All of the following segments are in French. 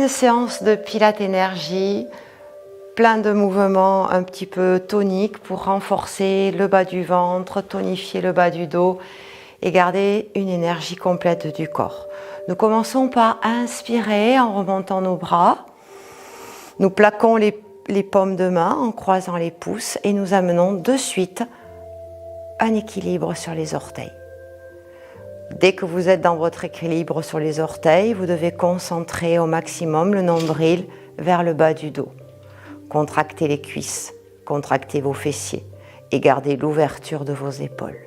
une séance de pilates énergie, plein de mouvements un petit peu toniques pour renforcer le bas du ventre, tonifier le bas du dos et garder une énergie complète du corps. Nous commençons par inspirer en remontant nos bras. Nous plaquons les paumes de main en croisant les pouces et nous amenons de suite un équilibre sur les orteils. Dès que vous êtes dans votre équilibre sur les orteils, vous devez concentrer au maximum le nombril vers le bas du dos. Contractez les cuisses, contractez vos fessiers et gardez l'ouverture de vos épaules.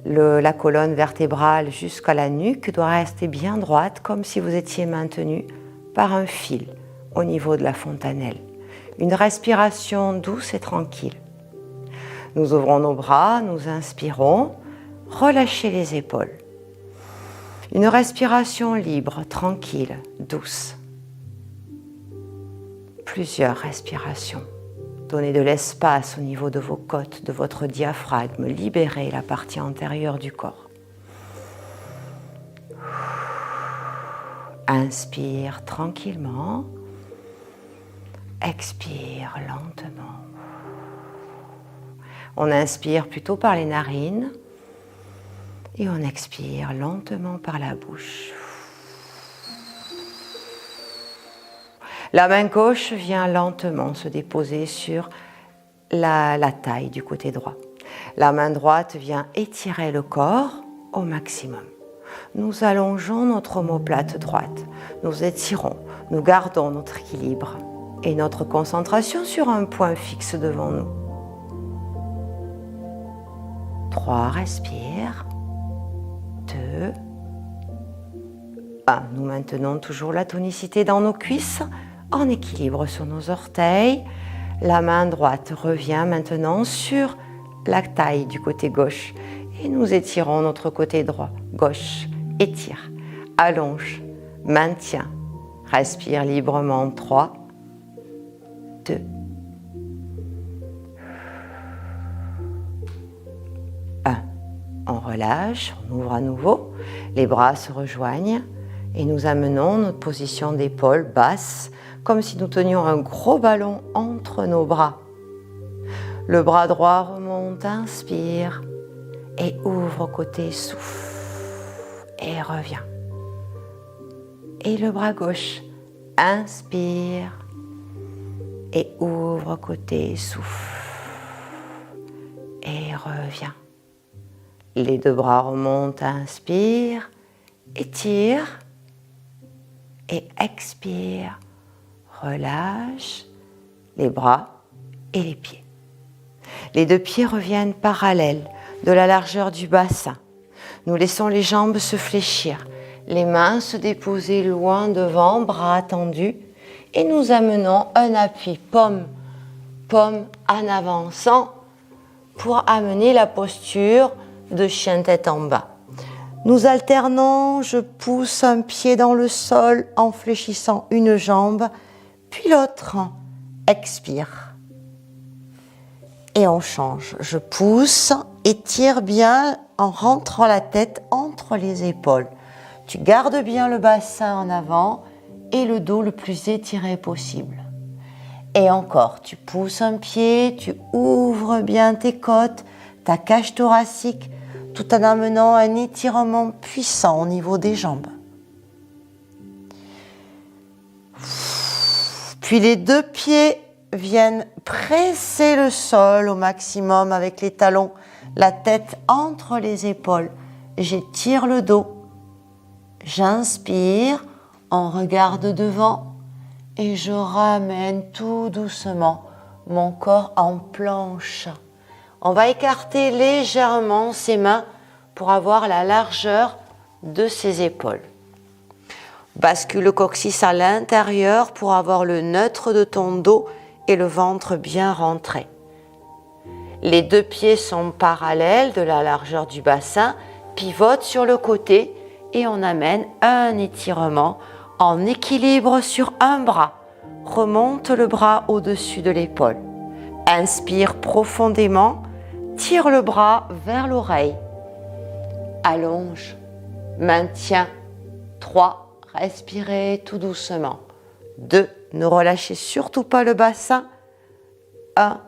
La colonne vertébrale jusqu'à la nuque doit rester bien droite, comme si vous étiez maintenu par un fil au niveau de la fontanelle. Une respiration douce et tranquille. Nous ouvrons nos bras, nous inspirons, relâchez les épaules. Une respiration libre, tranquille, douce. Plusieurs respirations. Donnez de l'espace au niveau de vos côtes, de votre diaphragme. Libérez la partie antérieure du corps. Inspire tranquillement. Expire lentement. On inspire plutôt par les narines et on expire lentement par la bouche. La main gauche vient lentement se déposer sur la taille du côté droit. La main droite vient étirer le corps au maximum. Nous allongeons notre omoplate droite. Nous étirons, nous gardons notre équilibre et notre concentration sur un point fixe devant nous. 3, respire. 2, 1. Nous maintenons toujours la tonicité dans nos cuisses, en équilibre sur nos orteils. La main droite revient maintenant sur la taille du côté gauche et nous étirons notre côté droit. Gauche, étire, allonge, maintient, respire librement. 3, 2, 1. On relâche, on ouvre à nouveau, les bras se rejoignent et nous amenons notre position d'épaule basse, comme si nous tenions un gros ballon entre nos bras. Le bras droit remonte, inspire et ouvre côté, souffle et revient. Et le bras gauche, inspire et ouvre côté, souffle et revient. Les deux bras remontent, inspire, étire et expire. Relâche les bras et les pieds. Les deux pieds reviennent parallèles de la largeur du bassin. Nous laissons les jambes se fléchir, les mains se déposer loin devant, bras tendus, et nous amenons un appui paume en avançant pour amener la posture de chien tête en bas. Nous alternons, je pousse un pied dans le sol en fléchissant une jambe, puis l'autre, expire. Et on change. Je pousse, étire bien en rentrant la tête entre les épaules. Tu gardes bien le bassin en avant et le dos le plus étiré possible. Et encore, tu pousses un pied, tu ouvres bien tes côtes, ta cage thoracique, tout en amenant un étirement puissant au niveau des jambes. Puis les deux pieds viennent presser le sol au maximum avec les talons, la tête entre les épaules. J'étire le dos. J'inspire, on regarde devant et je ramène tout doucement mon corps en planche. On va écarter légèrement ses mains pour avoir la largeur de ses épaules. Bascule le coccyx à l'intérieur pour avoir le neutre de ton dos et le ventre bien rentré. Les deux pieds sont parallèles de la largeur du bassin, pivotent sur le côté et on amène un étirement en équilibre sur un bras. Remonte le bras au-dessus de l'épaule. Inspire profondément, tire le bras vers l'oreille. Allonge, maintiens. 3, Respirez tout doucement. 2, ne relâchez surtout pas le bassin. 1,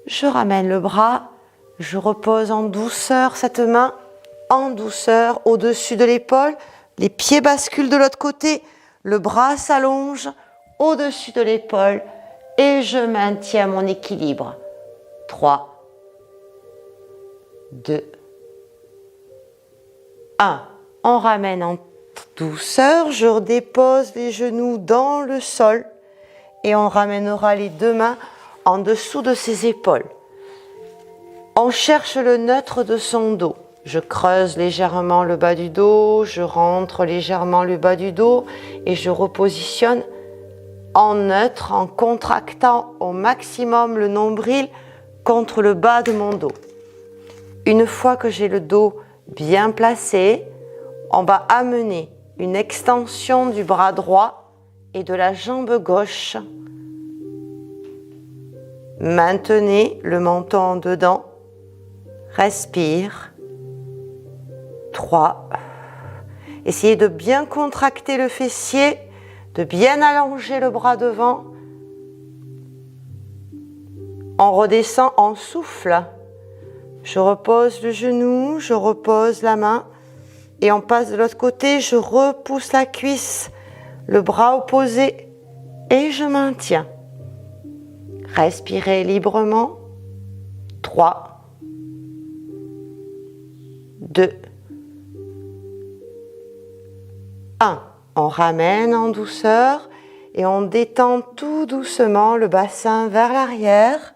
je ramène le bras, je repose en douceur cette main, en douceur au-dessus de l'épaule. Les pieds basculent de l'autre côté, le bras s'allonge au-dessus de l'épaule et je maintiens mon équilibre. 3, 2, 1. On ramène en douceur, je redépose les genoux dans le sol et on ramènera les deux mains en dessous de ses épaules. On cherche le neutre de son dos. Je creuse légèrement le bas du dos, je rentre légèrement le bas du dos et je repositionne en neutre en contractant au maximum le nombril contre le bas de mon dos. Une fois que j'ai le dos bien placé, on va amener une extension du bras droit et de la jambe gauche. Maintenez le menton en dedans. Respire. 3. Essayez de bien contracter le fessier, de bien allonger le bras devant. On redescend, on souffle. Je repose le genou, je repose la main et on passe de l'autre côté, je repousse la cuisse, le bras opposé et je maintiens. Respirez librement. 3, 2, 1. On ramène en douceur et on détend tout doucement le bassin vers l'arrière.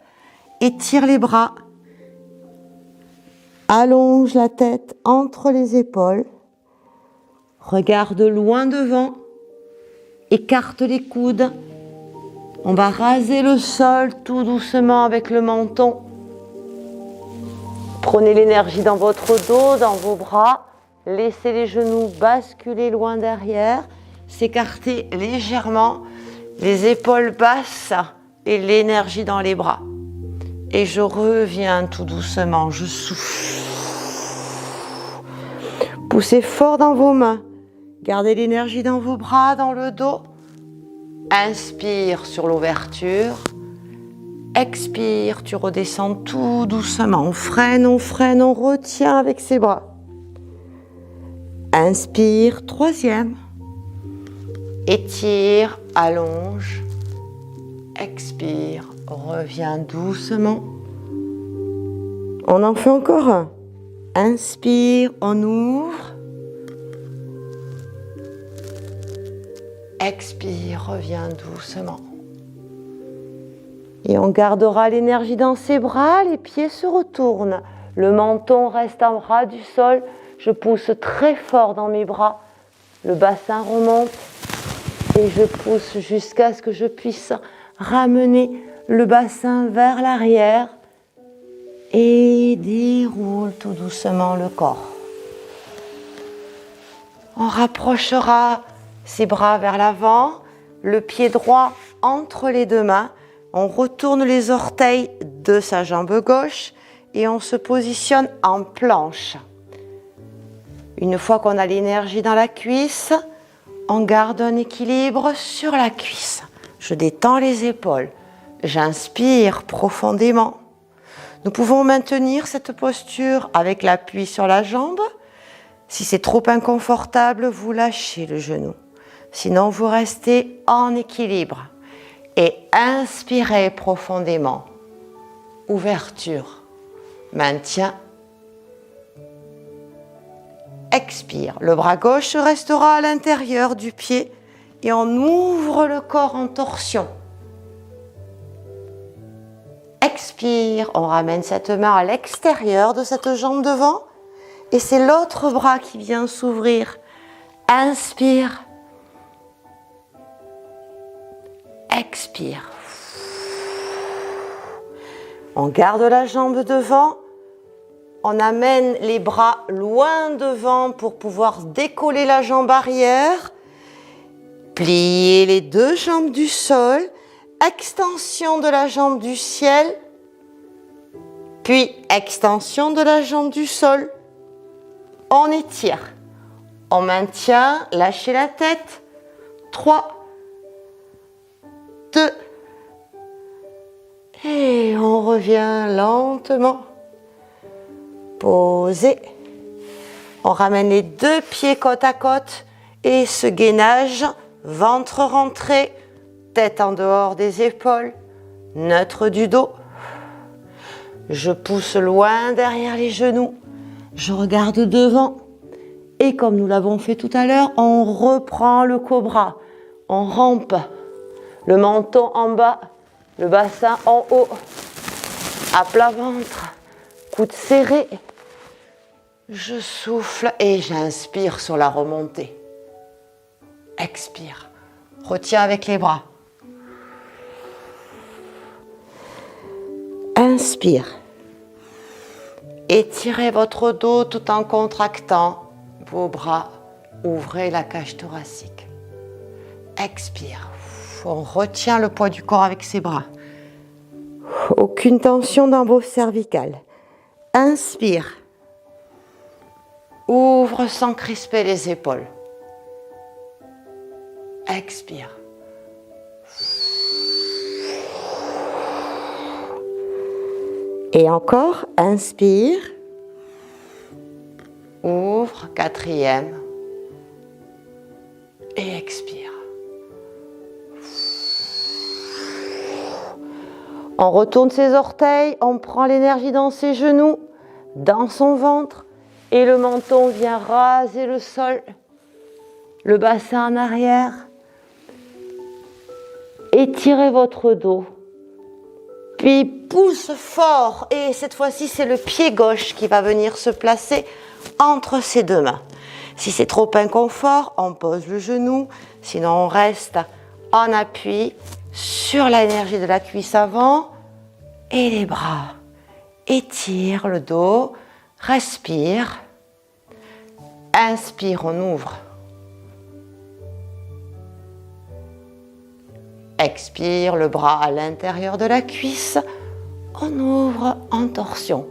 Étire les bras. Allonge la tête entre les épaules. Regarde loin devant. Écarte les coudes. On va raser le sol tout doucement avec le menton. Prenez l'énergie dans votre dos, dans vos bras. Laissez les genoux basculer loin derrière. S'écarter légèrement. Les épaules basses et l'énergie dans les bras. Et je reviens tout doucement. Je souffle. Poussez fort dans vos mains. Gardez l'énergie dans vos bras, dans le dos. Inspire sur l'ouverture. Expire, tu redescends tout doucement. On freine, on retient avec ses bras. Inspire, troisième. Étire, allonge. Expire, reviens doucement. On en fait encore un. Inspire, on ouvre. Expire, reviens doucement. Et on gardera l'énergie dans ses bras, les pieds se retournent. Le menton reste en ras du sol. Je pousse très fort dans mes bras. Le bassin remonte et je pousse jusqu'à ce que je puisse ramener le bassin vers l'arrière et déroule tout doucement le corps. On rapprochera ses bras vers l'avant, le pied droit entre les deux mains. On retourne les orteils de sa jambe gauche et on se positionne en planche. Une fois qu'on a l'énergie dans la cuisse, on garde un équilibre sur la cuisse. Je détends les épaules. J'inspire profondément. Nous pouvons maintenir cette posture avec l'appui sur la jambe. Si c'est trop inconfortable, vous lâchez le genou. Sinon, vous restez en équilibre. Et inspirez profondément. Ouverture. Maintien. Expire. Le bras gauche restera à l'intérieur du pied et on ouvre le corps en torsion. Expire. On ramène cette main à l'extérieur de cette jambe devant et c'est l'autre bras qui vient s'ouvrir. Inspire. Expire. On garde la jambe devant. On amène les bras loin devant pour pouvoir décoller la jambe arrière. Pliez les deux jambes du sol. Extension de la jambe du ciel. Puis extension de la jambe du sol. On étire. On maintient, lâchez la tête. 3, 2, et on revient lentement. Posez. On ramène les deux pieds côte à côte et ce gainage, ventre rentré, tête en dehors des épaules, neutre du dos. Je pousse loin derrière les genoux, je regarde devant et comme nous l'avons fait tout à l'heure, on reprend le cobra, on rampe, le menton en bas, le bassin en haut, à plat ventre, coude serré. Je souffle et j'inspire sur la remontée. Expire, retiens avec les bras. Inspire. Étirez votre dos tout en contractant vos bras. Ouvrez la cage thoracique. Expire. On retient le poids du corps avec ses bras. Aucune tension dans vos cervicales. Inspire. Ouvre sans crisper les épaules. Expire. Et encore, inspire. Ouvre, quatrième. Et expire. On retourne ses orteils, on prend l'énergie dans ses genoux, dans son ventre. Et le menton vient raser le sol, le bassin en arrière. Étirez votre dos. Puis pousse fort. Et cette fois-ci, c'est le pied gauche qui va venir se placer entre ses deux mains. Si c'est trop inconfort, on pose le genou. Sinon, on reste en appui sur l'énergie de la cuisse avant et les bras. Étire le dos. Respire. Inspire, on ouvre. Expire, le bras à l'intérieur de la cuisse. On ouvre en torsion.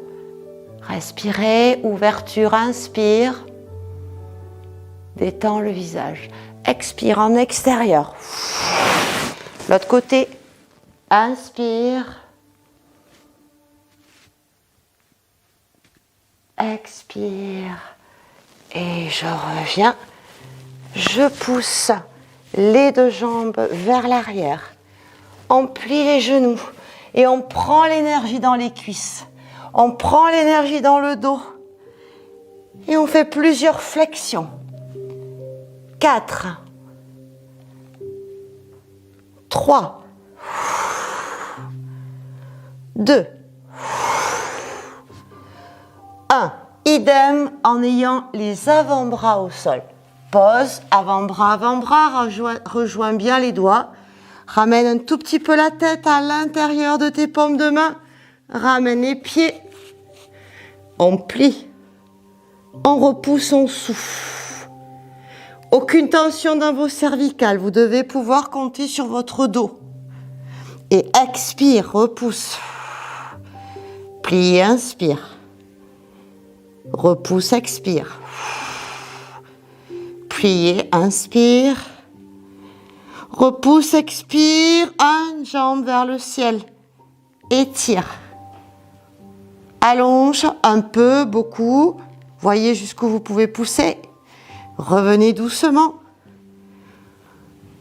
Respirez, ouverture, inspire. Détends le visage. Expire en extérieur. L'autre côté. Inspire. Expire. Et je reviens. Je pousse les deux jambes vers l'arrière. On plie les genoux et on prend l'énergie dans les cuisses. On prend l'énergie dans le dos. Et on fait plusieurs flexions. 4. 3. 2. 1. Idem en ayant les avant-bras au sol. Pose, avant-bras, rejoins bien les doigts. Ramène un tout petit peu la tête à l'intérieur de tes paumes de main. Ramène les pieds. On plie. On repousse, on souffle. Aucune tension dans vos cervicales. Vous devez pouvoir compter sur votre dos. Et expire, repousse. Plie, inspire. Repousse, expire. Pliez, inspire. Repousse, expire. Une jambe vers le ciel. Étire. Allonge un peu, beaucoup. Voyez jusqu'où vous pouvez pousser. Revenez doucement.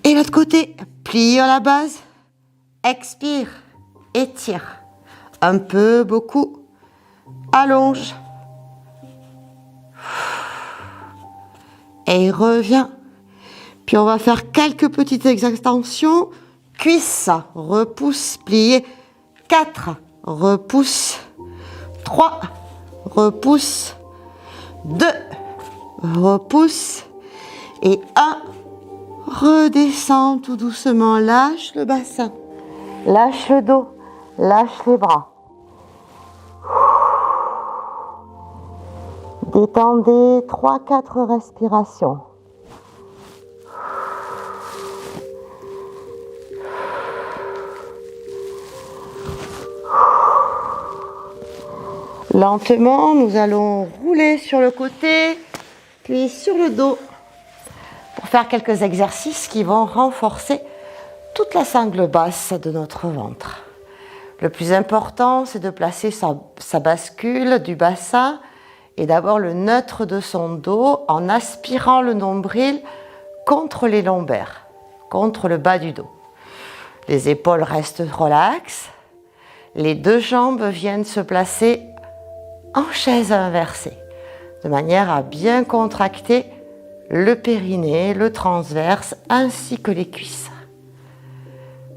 Et l'autre côté, pliez à la base. Expire. Étire. Un peu, beaucoup. Allonge. Et il revient. Puis on va faire quelques petites extensions. Cuisse, repousse, plié. 4, repousse. 3, repousse. 2, repousse. Et 1, redescend tout doucement. Lâche le bassin. Lâche le dos. Lâche les bras. Détendez 3-4 respirations. Lentement, nous allons rouler sur le côté, puis sur le dos, pour faire quelques exercices qui vont renforcer toute la sangle basse de notre ventre. Le plus important, c'est de placer sa bascule du bassin et d'avoir le neutre de son dos en aspirant le nombril contre les lombaires, contre le bas du dos. Les épaules restent relaxes. Les deux jambes viennent se placer en chaise inversée, de manière à bien contracter le périnée, le transverse, ainsi que les cuisses.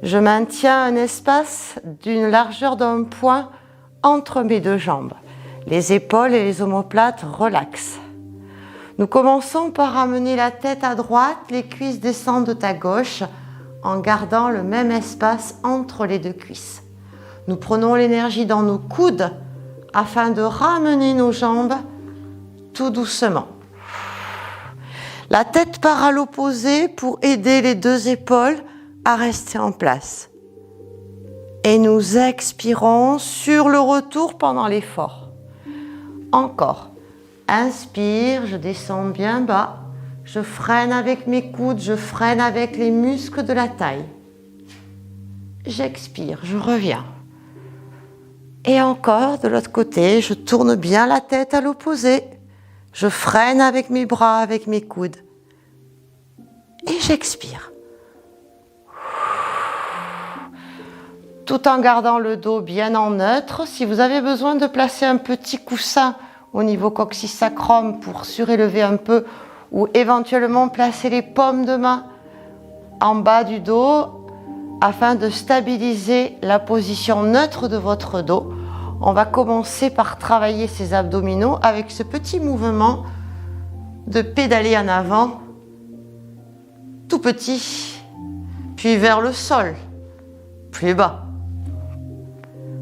Je maintiens un espace d'une largeur d'un poing entre mes deux jambes. Les épaules et les omoplates relaxent. Nous commençons par ramener la tête à droite, les cuisses descendent à gauche en gardant le même espace entre les deux cuisses. Nous prenons l'énergie dans nos coudes afin de ramener nos jambes tout doucement. La tête part à l'opposé pour aider les deux épaules à rester en place. Et nous expirons sur le retour pendant l'effort. Encore. Inspire, je descends bien bas. Je freine avec mes coudes, je freine avec les muscles de la taille. J'expire, je reviens. Et encore, de l'autre côté, je tourne bien la tête à l'opposé. Je freine avec mes bras, avec mes coudes. Et j'expire. Tout en gardant le dos bien en neutre. Si vous avez besoin de placer un petit coussin au niveau coccyx-sacrum pour surélever un peu ou éventuellement placer les paumes de main en bas du dos afin de stabiliser la position neutre de votre dos. On va commencer par travailler ces abdominaux avec ce petit mouvement de pédaler en avant, tout petit, puis vers le sol, plus bas.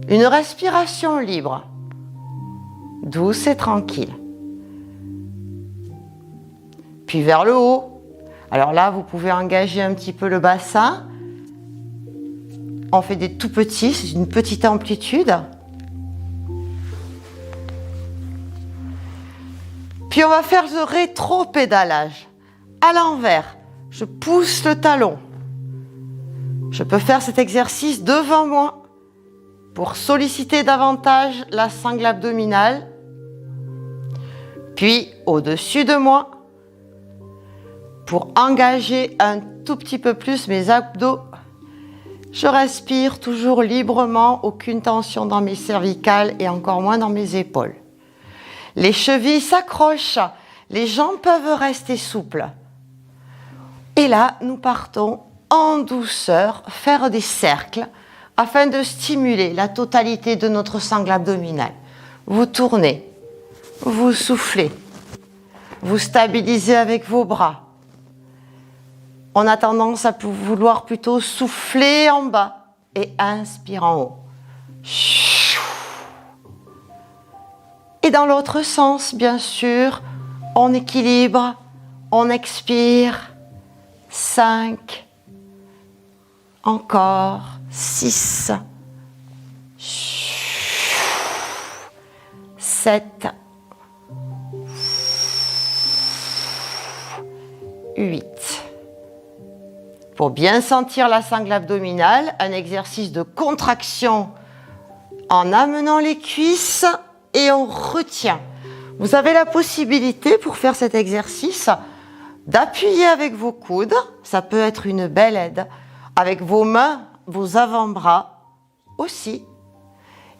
Une respiration libre, douce et tranquille. Puis vers le haut. Alors là, vous pouvez engager un petit peu le bassin. On fait des tout petits, c'est une petite amplitude. Puis on va faire le rétro-pédalage. À l'envers, je pousse le talon. Je peux faire cet exercice devant moi pour solliciter davantage la sangle abdominale. Puis au-dessus de moi pour engager un tout petit peu plus mes abdos. Je respire toujours librement, aucune tension dans mes cervicales et encore moins dans mes épaules. Les chevilles s'accrochent, les jambes peuvent rester souples. Et là, nous partons en douceur faire des cercles afin de stimuler la totalité de notre sangle abdominale. Vous tournez, vous soufflez, vous stabilisez avec vos bras. On a tendance à vouloir plutôt souffler en bas et inspirer en haut. Et dans l'autre sens, bien sûr, on équilibre, on expire. 5, encore, 6, 7, 8. Pour bien sentir la sangle abdominale, un exercice de contraction en amenant les cuisses et on retient. Vous avez la possibilité pour faire cet exercice d'appuyer avec vos coudes, ça peut être une belle aide, avec vos mains, vos avant-bras aussi.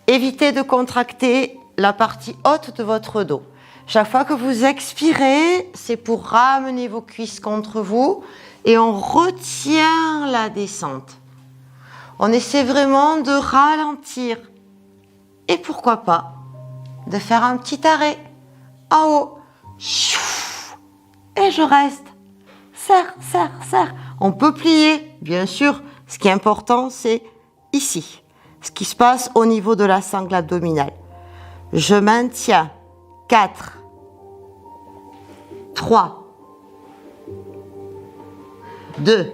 Évitez de contracter la partie haute de votre dos. Chaque fois que vous expirez, c'est pour ramener vos cuisses contre vous et on retient la descente. On essaie vraiment de ralentir et pourquoi pas de faire un petit arrêt en haut. Et je reste. Serre, serre, serre. On peut plier, bien sûr. Ce qui est important, c'est ici. Ce qui se passe au niveau de la sangle abdominale. Je maintiens. 4, 3, 2.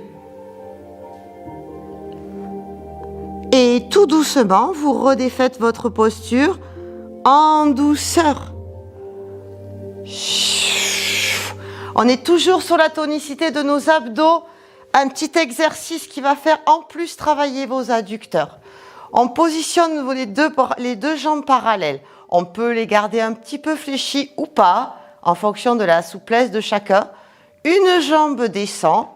Et tout doucement, vous redéfaites votre posture en douceur. On est toujours sur la tonicité de nos abdos. Un petit exercice qui va faire en plus travailler vos adducteurs. On positionne les deux jambes parallèles. On peut les garder un petit peu fléchies ou pas, en fonction de la souplesse de chacun. Une jambe descend.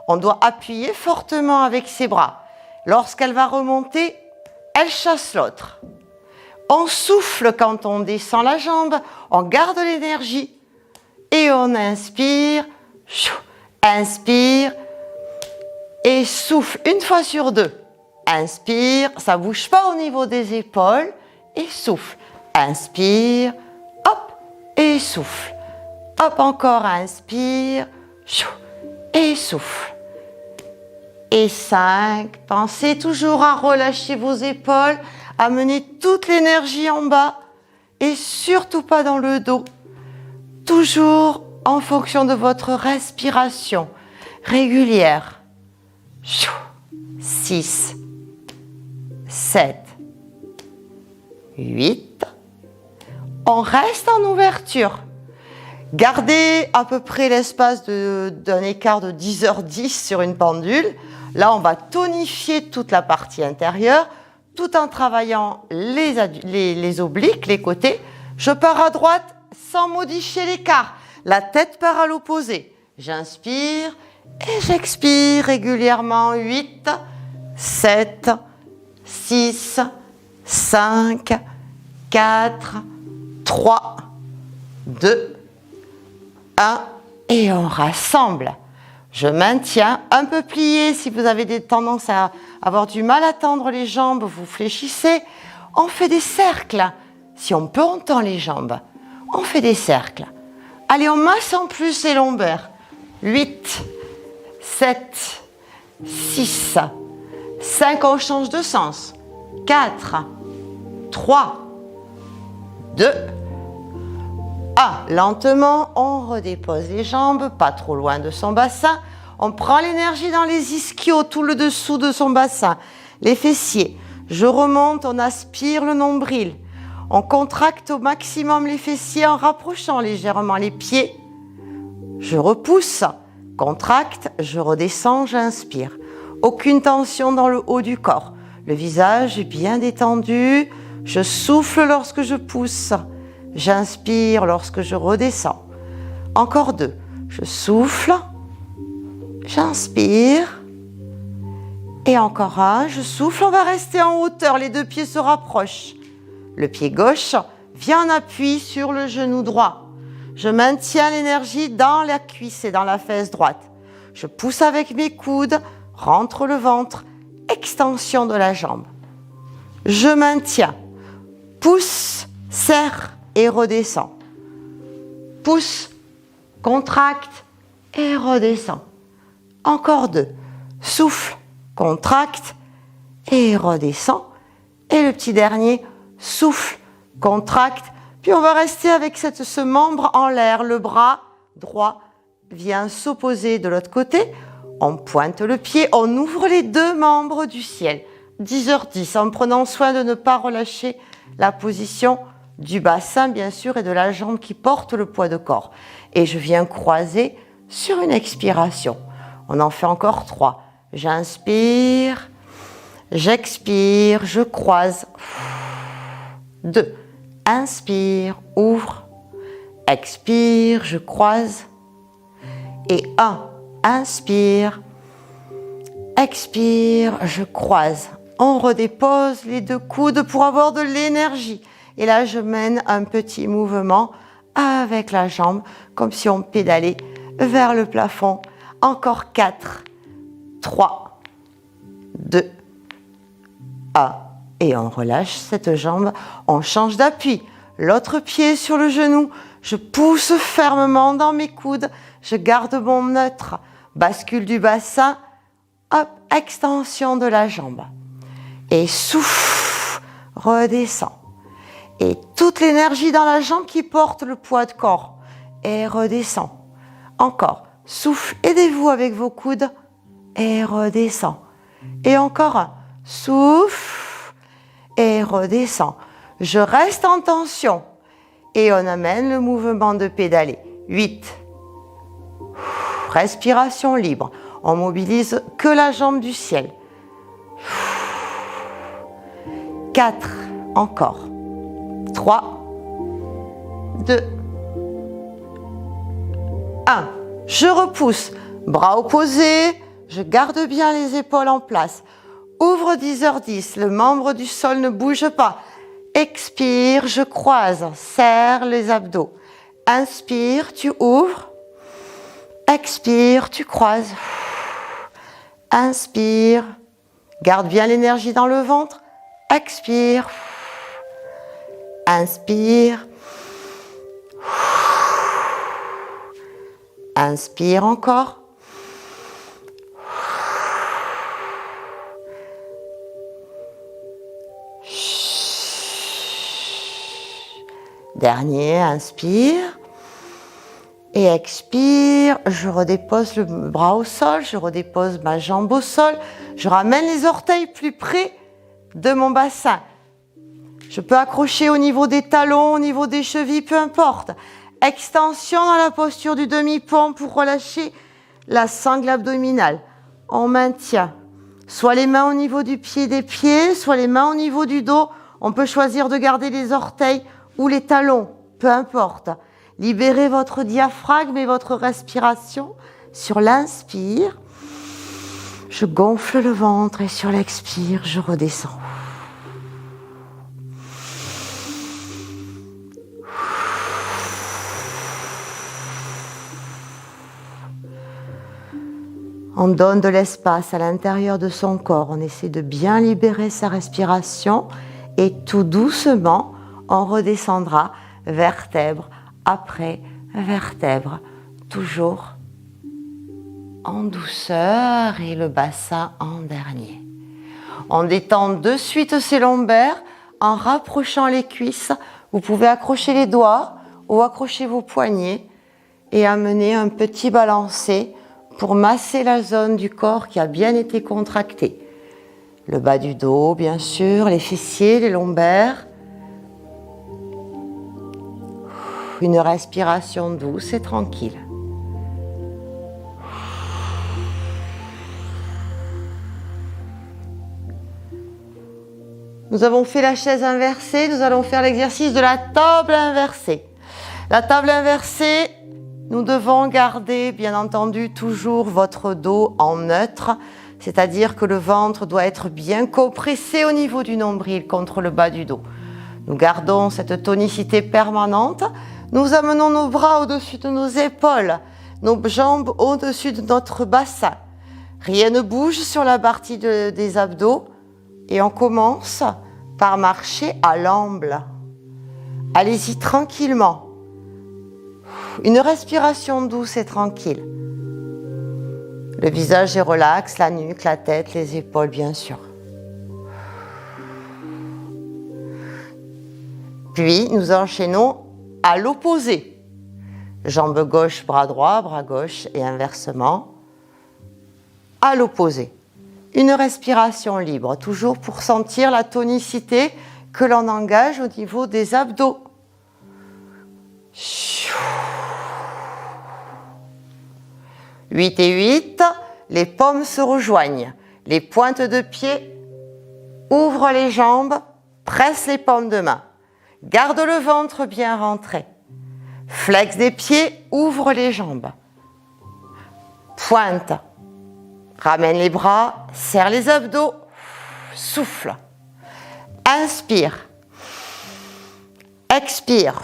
On doit appuyer fortement avec ses bras. Lorsqu'elle va remonter, elle chasse l'autre. On souffle quand on descend la jambe. On garde l'énergie. Et on inspire. Inspire. Et souffle une fois sur deux. Inspire, ça ne bouge pas au niveau des épaules. Et souffle. Inspire, hop, et souffle. Hop, encore, inspire, et souffle. Et 5, pensez toujours à relâcher vos épaules, à mener toute l'énergie en bas et surtout pas dans le dos. Toujours en fonction de votre respiration régulière. 6, 7, 8. On reste en ouverture. Gardez à peu près l'espace d'un écart de 10h10 sur une pendule. Là, on va tonifier toute la partie intérieure tout en travaillant les obliques, les côtés. Je pars à droite sans modifier l'écart. La tête part à l'opposé. J'inspire et j'expire régulièrement. 8, 7, 6, 5, 4, 3, 2, 1 et on rassemble. Je maintiens un peu plié. Si vous avez des tendances à avoir du mal à tendre les jambes, vous fléchissez. On fait des cercles. Si on peut, on tend les jambes. On fait des cercles. Allez, on masse en plus les lombaires. 8, 7, 6, 5, on change de sens. 4, 3, 2, 1. Lentement, on redépose les jambes, pas trop loin de son bassin. On prend l'énergie dans les ischios, tout le dessous de son bassin, les fessiers. Je remonte, on aspire le nombril. On contracte au maximum les fessiers en rapprochant légèrement les pieds. Je repousse, contracte, je redescends, j'inspire. Aucune tension dans le haut du corps. Le visage est bien détendu. Je souffle lorsque je pousse. J'inspire lorsque je redescends. Encore 2. Je souffle. J'inspire. Et encore 1. Je souffle. On va rester en hauteur. Les 2 pieds se rapprochent. Le pied gauche vient en appui sur le genou droit. Je maintiens l'énergie dans la cuisse et dans la fesse droite. Je pousse avec mes coudes. Rentre le ventre. Extension de la jambe. Je maintiens. Pousse, serre et redescend. Pousse, contracte et redescend. Encore 2. Souffle, contracte et redescend. Et le petit dernier, souffle, contracte. Puis on va rester avec ce membre en l'air. Le bras droit vient s'opposer de l'autre côté. On pointe le pied, on ouvre les 2 membres du ciel. 10h10, en prenant soin de ne pas relâcher la position du bassin, bien sûr, et de la jambe qui porte le poids de corps. Et je viens croiser sur une expiration. On en fait encore 3. J'inspire, j'expire, je croise. 2. Inspire, ouvre. Expire, je croise. Et 1. Inspire, expire, je croise. On redépose les 2 coudes pour avoir de l'énergie. Et là, je mène un petit mouvement avec la jambe, comme si on pédalait vers le plafond. Encore 4, 3, 2, 1. Et on relâche cette jambe. On change d'appui. L'autre pied sur le genou. Je pousse fermement dans mes coudes. Je garde mon neutre. Bascule du bassin. Hop, extension de la jambe. Et souffle, redescend. Et toute l'énergie dans la jambe qui porte le poids de corps. Et redescend. Encore. Souffle, aidez-vous avec vos coudes. Et redescend. Et encore un. Souffle. Et redescend. Je reste en tension. Et on amène le mouvement de pédaler. 8, Respiration libre. On mobilise que la jambe du ciel. 4, encore. 3, 2, 1. Je repousse. Bras opposés. Je garde bien les épaules en place. Ouvre 10h10. Le membre du sol ne bouge pas. Expire, je croise. Serre les abdos. Inspire, tu ouvres. Expire, tu croises. Inspire. Garde bien l'énergie dans le ventre. Expire. Inspire. Inspire encore. Dernier, inspire. Et expire, je redépose le bras au sol, je redépose ma jambe au sol, je ramène les orteils plus près de mon bassin. Je peux accrocher au niveau des talons, au niveau des chevilles, peu importe. Extension dans la posture du demi-pont pour relâcher la sangle abdominale. On maintient soit les mains au niveau du pied des pieds, soit les mains au niveau du dos. On peut choisir de garder les orteils ou les talons, peu importe. Libérez votre diaphragme et votre respiration. Sur l'inspire, je gonfle le ventre et sur l'expire, je redescends. On donne de l'espace à l'intérieur de son corps. On essaie de bien libérer sa respiration et tout doucement, on redescendra vertèbre après vertèbre, toujours en douceur et le bassin en dernier. On détend de suite ses lombaires en rapprochant les cuisses. Vous pouvez accrocher les doigts ou accrocher vos poignets et amener un petit balancé pour masser la zone du corps qui a bien été contractée. Le bas du dos, bien sûr, les fessiers, les lombaires. Une respiration douce et tranquille. Nous avons fait la chaise inversée, nous allons faire l'exercice de la table inversée. La table inversée, nous devons garder, bien entendu, toujours votre dos en neutre, c'est-à-dire que le ventre doit être bien compressé au niveau du nombril contre le bas du dos. Nous gardons cette tonicité permanente. Nous amenons nos bras au-dessus de nos épaules, nos jambes au-dessus de notre bassin. Rien ne bouge sur la partie des abdos et on commence par marcher à l'amble. Allez-y tranquillement. Une respiration douce et tranquille. Le visage est relax, la nuque, la tête, les épaules bien sûr. Puis nous enchaînons à l'opposé. Jambe gauche, bras droit, bras gauche et inversement. À l'opposé. Une respiration libre, toujours pour sentir la tonicité que l'on engage au niveau des abdos. 8 et 8, les paumes se rejoignent. Les pointes de pied ouvrent les jambes, pressent les paumes de main. Garde le ventre bien rentré. Flex des pieds, ouvre les jambes. Pointe. Ramène les bras, serre les abdos. Souffle. Inspire. Expire.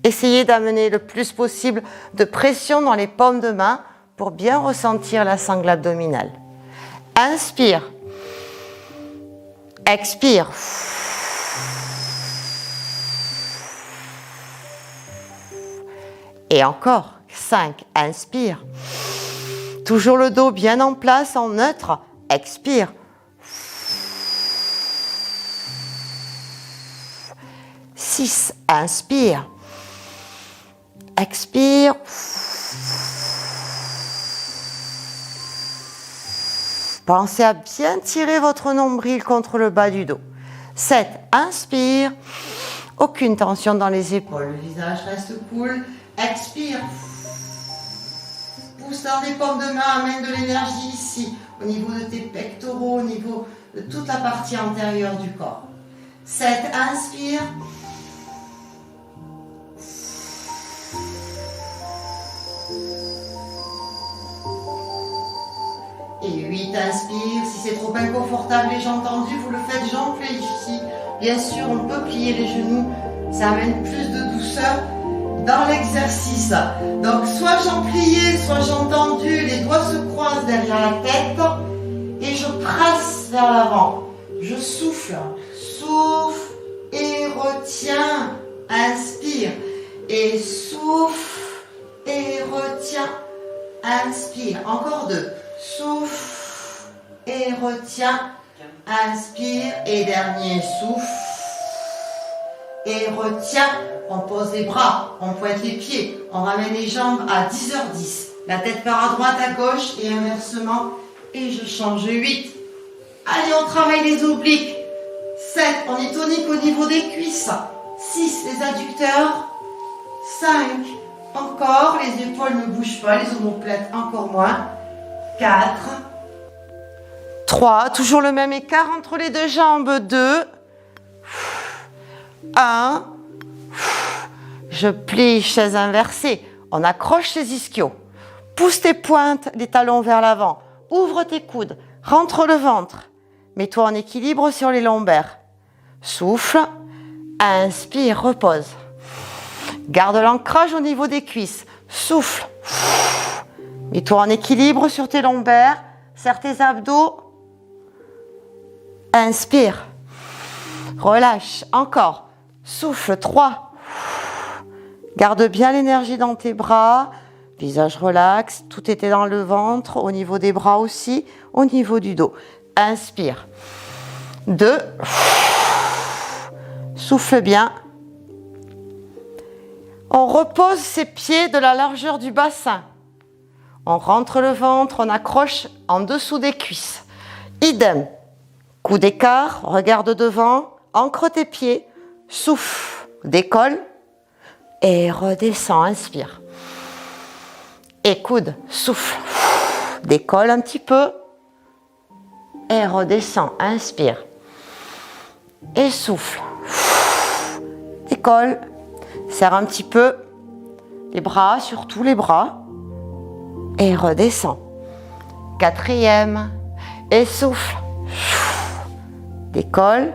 Essayez d'amener le plus possible de pression dans les paumes de main pour bien ressentir la sangle abdominale. Inspire. Expire. Et encore, 5, inspire. Toujours le dos bien en place, en neutre, expire. 6, inspire. Expire. Pensez à bien tirer votre nombril contre le bas du dos. 7, inspire. Aucune tension dans les épaules, le visage reste cool. Expire. pousse dans les paumes de main, amène de l'énergie ici, au niveau de tes pectoraux, au niveau de toute la partie antérieure du corps. 7, inspire. Et 8, inspire. Si c'est trop inconfortable les jambes tendues, vous le faites jambes pliées ici. Bien sûr, on peut plier les genoux. Ça amène plus de douceur dans l'exercice. Donc, soit jambes pliées, soit jambes tendues. Les doigts se croisent derrière la tête. Et je presse vers l'avant. Je souffle. Souffle et retiens. Inspire. Et souffle et retiens. Inspire. Encore 2. Souffle et retiens. Inspire et dernier souffle et retiens. On pose les bras, on pointe les pieds, on ramène les jambes à 10h10. La tête part à droite, à gauche et inversement. Et je change 8. Allez, on travaille les obliques. 7, on est tonique au niveau des cuisses. 6, les adducteurs. 5, encore, les épaules ne bougent pas, les omoplates encore moins. 4, 3, toujours le même écart entre les deux jambes. 2, 1, je plie, chaise inversée. On accroche les ischios. Pousse tes pointes, les talons vers l'avant. Ouvre tes coudes, rentre le ventre. Mets-toi en équilibre sur les lombaires. Souffle, inspire, repose. Garde l'ancrage au niveau des cuisses. Souffle. Mets-toi en équilibre sur tes lombaires. Serre tes abdos. Inspire. Relâche. Encore. Souffle. 3. Garde bien l'énergie dans tes bras. Visage relax. Tout était dans le ventre. Au niveau des bras aussi. Au niveau du dos. Inspire. 2. Souffle bien. On repose ses pieds de la largeur du bassin. On rentre le ventre, on accroche en dessous des cuisses. Idem. Coup d'écart, regarde devant, ancre tes pieds, souffle, décolle et redescend, inspire. Et coude, souffle, décolle un petit peu et redescend, inspire. Et souffle, décolle. Serre un petit peu les bras, surtout les bras, et redescend. 4e, et souffle, décolle,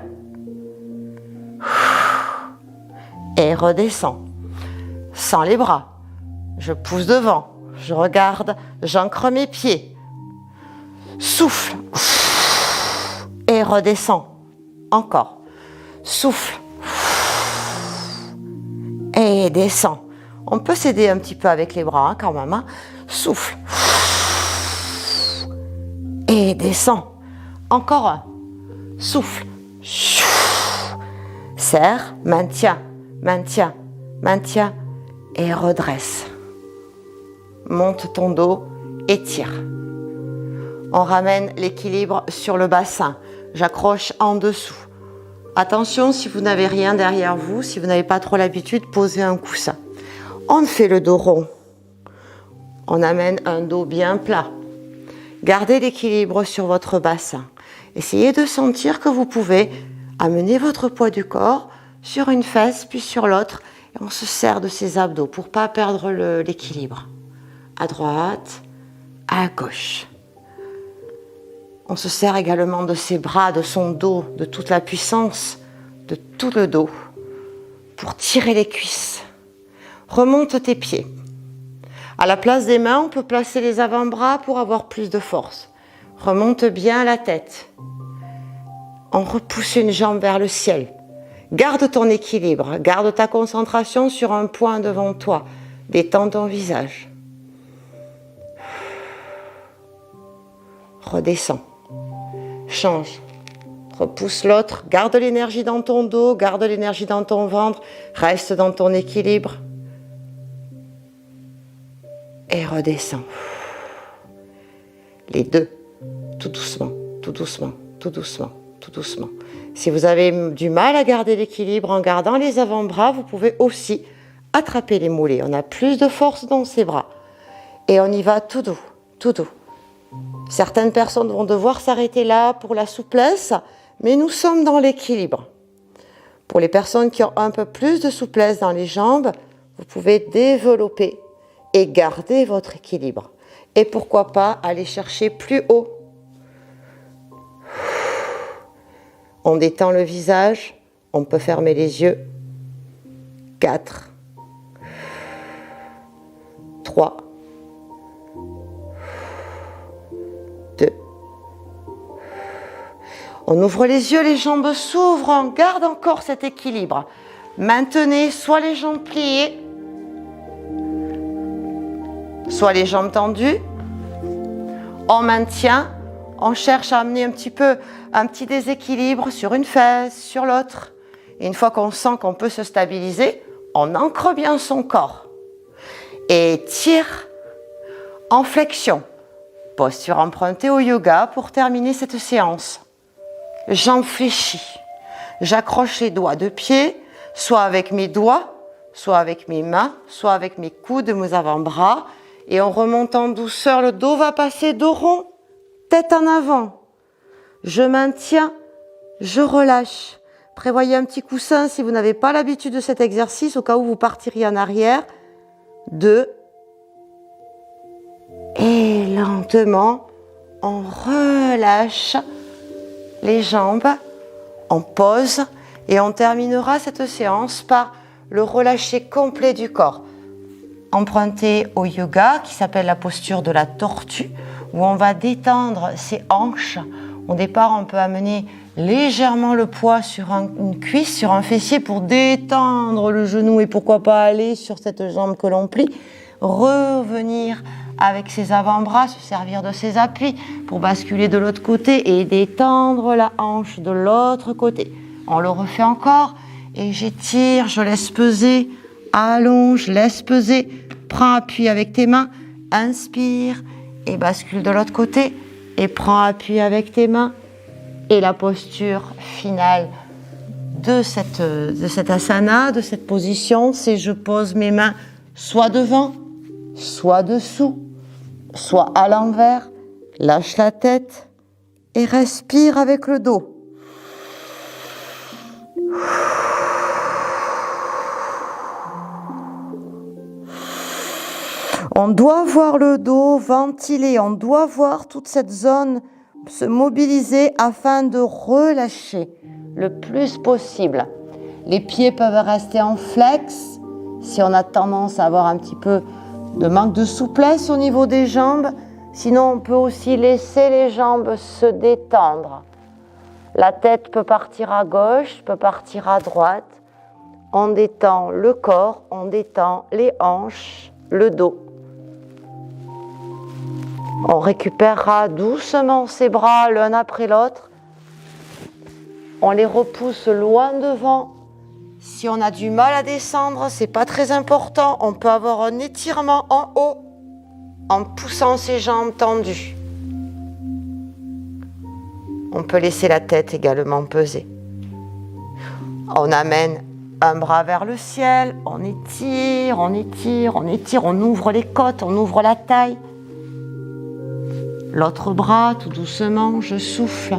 et redescend. Sans les bras, je pousse devant, je regarde, j'ancre mes pieds, souffle, et redescend. Encore, souffle, et descend. On peut s'aider un petit peu avec les bras quand même. Hein. Souffle. Et descend. Encore un. Souffle. Serre. Maintient. Maintient. Maintient. Et redresse. Monte ton dos. Étire. On ramène l'équilibre sur le bassin. J'accroche en dessous. Attention, si vous n'avez rien derrière vous, si vous n'avez pas trop l'habitude, posez un coussin. On fait le dos rond. On amène un dos bien plat. Gardez l'équilibre sur votre bassin. Essayez de sentir que vous pouvez amener votre poids du corps sur une fesse, puis sur l'autre. Et on se serre de ses abdos pour ne pas perdre l'équilibre. À droite, à gauche. On se sert également de ses bras, de son dos, de toute la puissance, de tout le dos, pour tirer les cuisses. Remonte tes pieds. À la place des mains, on peut placer les avant-bras pour avoir plus de force. Remonte bien la tête. On repousse une jambe vers le ciel. Garde ton équilibre, garde ta concentration sur un point devant toi. Détends ton visage. Redescends. Change, repousse l'autre, garde l'énergie dans ton dos, garde l'énergie dans ton ventre, reste dans ton équilibre et redescends. Les deux, tout doucement, tout doucement, tout doucement, tout doucement. Si vous avez du mal à garder l'équilibre en gardant les avant-bras, vous pouvez aussi attraper les mollets. On a plus de force dans ses bras. Et on y va tout doux, tout doux. Certaines personnes vont devoir s'arrêter là pour la souplesse, mais nous sommes dans l'équilibre. Pour les personnes qui ont un peu plus de souplesse dans les jambes, vous pouvez développer et garder votre équilibre. Et pourquoi pas aller chercher plus haut. On détend le visage, on peut fermer les yeux. 4, 3, 2. On ouvre les yeux, les jambes s'ouvrent, on garde encore cet équilibre. Maintenez soit les jambes pliées, soit les jambes tendues. On maintient, on cherche à amener un petit déséquilibre sur une fesse, sur l'autre. Et une fois qu'on sent qu'on peut se stabiliser, on ancre bien son corps. Et tire en flexion. Posture empruntée au yoga pour terminer cette séance. Jambes fléchies. J'accroche les doigts de pied, soit avec mes doigts, soit avec mes mains, soit avec mes coudes, mes avant-bras. Et en remontant en douceur, le dos va passer dos rond, tête en avant. Je maintiens, je relâche. Prévoyez un petit coussin si vous n'avez pas l'habitude de cet exercice, au cas où vous partiriez en arrière. 2. Et lentement, on relâche les jambes, on pose et on terminera cette séance par le relâcher complet du corps. Emprunté au yoga qui s'appelle la posture de la tortue, où on va détendre ses hanches. Au départ, on peut amener légèrement le poids sur une cuisse, sur un fessier pour détendre le genou et pourquoi pas aller sur cette jambe que l'on plie. Revenir avec ses avant-bras, se servir de ses appuis pour basculer de l'autre côté et détendre la hanche de l'autre côté. On le refait encore et j'étire, je laisse peser, allonge, laisse peser, prends appui avec tes mains, inspire et bascule de l'autre côté et prends appui avec tes mains. Et la posture finale de cette asana, de cette position, c'est je pose mes mains soit devant, soit dessous, soit à l'envers, lâche la tête et respire avec le dos. On doit voir le dos ventilé, on doit voir toute cette zone se mobiliser afin de relâcher le plus possible. Les pieds peuvent rester en flex si on a tendance à avoir un petit peu de manque de souplesse au niveau des jambes. Sinon, on peut aussi laisser les jambes se détendre. La tête peut partir à gauche, peut partir à droite. On détend le corps, on détend les hanches, le dos. On récupérera doucement ses bras l'un après l'autre. On les repousse loin devant. Si on a du mal à descendre, c'est pas très important. On peut avoir un étirement en haut en poussant ses jambes tendues. On peut laisser la tête également peser. On amène un bras vers le ciel. On étire, on étire, on étire. On ouvre les côtes, on ouvre la taille. L'autre bras, tout doucement, je souffle.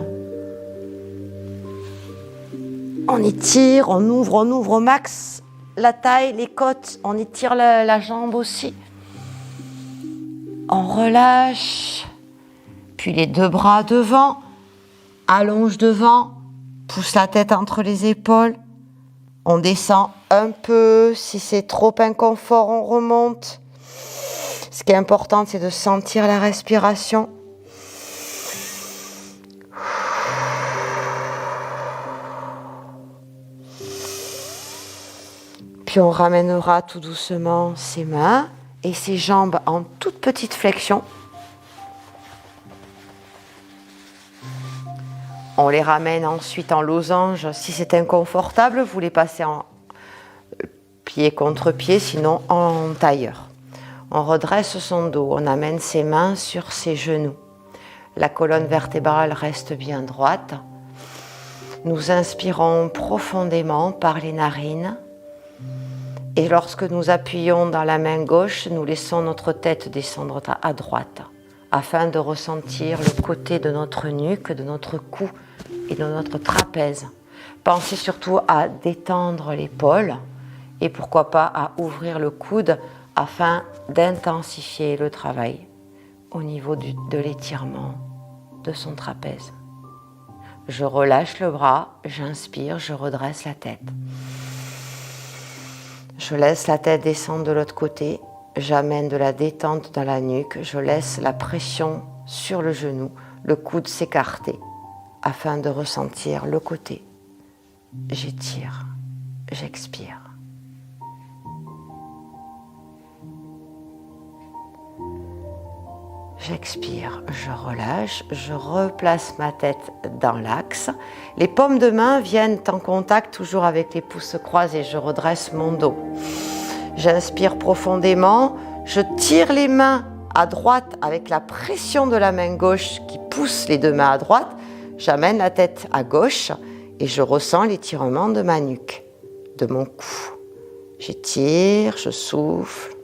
On étire, on ouvre au max la taille, les côtes. On étire la jambe aussi. On relâche. Puis les deux bras devant. Allonge devant. Pousse la tête entre les épaules. On descend un peu. Si c'est trop inconfort, on remonte. Ce qui est important, c'est de sentir la respiration. Puis on ramènera tout doucement ses mains et ses jambes en toute petite flexion. On les ramène ensuite en losange. Si c'est inconfortable, vous les passez en pied contre pied, sinon en tailleur. On redresse son dos, on amène ses mains sur ses genoux. La colonne vertébrale reste bien droite. Nous inspirons profondément par les narines. Et lorsque nous appuyons dans la main gauche, nous laissons notre tête descendre à droite afin de ressentir le côté de notre nuque, de notre cou et de notre trapèze. Pensez surtout à détendre l'épaule et pourquoi pas à ouvrir le coude afin d'intensifier le travail au niveau de l'étirement de son trapèze. Je relâche le bras, j'inspire, je redresse la tête. Je laisse la tête descendre de l'autre côté, j'amène de la détente dans la nuque, je laisse la pression sur le genou, le coude s'écarter afin de ressentir le côté. J'étire, j'expire. J'expire, je relâche, je replace ma tête dans l'axe. Les paumes de main viennent en contact toujours avec les pouces croisés. Je redresse mon dos. J'inspire profondément. Je tire les mains à droite avec la pression de la main gauche qui pousse les deux mains à droite. J'amène la tête à gauche et je ressens l'étirement de ma nuque, de mon cou. J'étire, je souffle.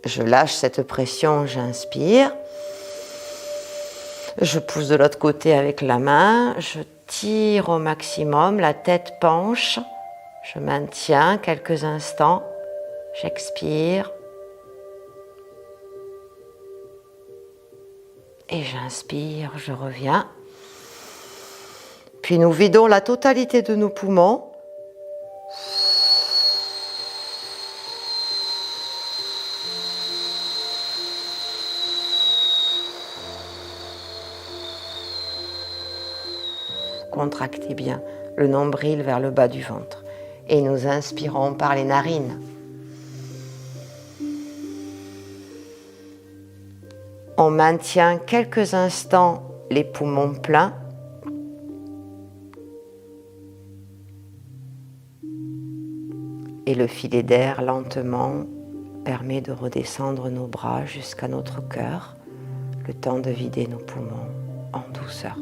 Je lâche cette pression, j'inspire. Je pousse de l'autre côté avec la main. Je tire au maximum, la tête penche. Je maintiens quelques instants. J'expire. Et j'inspire, je reviens. Puis nous vidons la totalité de nos poumons. Contractez bien le nombril vers le bas du ventre. Et nous inspirons par les narines. On maintient quelques instants les poumons pleins. Et le filet d'air lentement permet de redescendre nos bras jusqu'à notre cœur, le temps de vider nos poumons en douceur.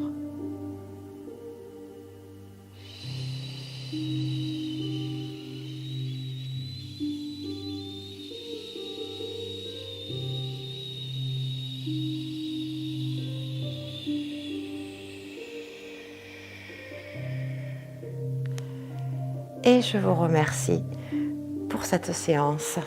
Et je vous remercie pour cette séance.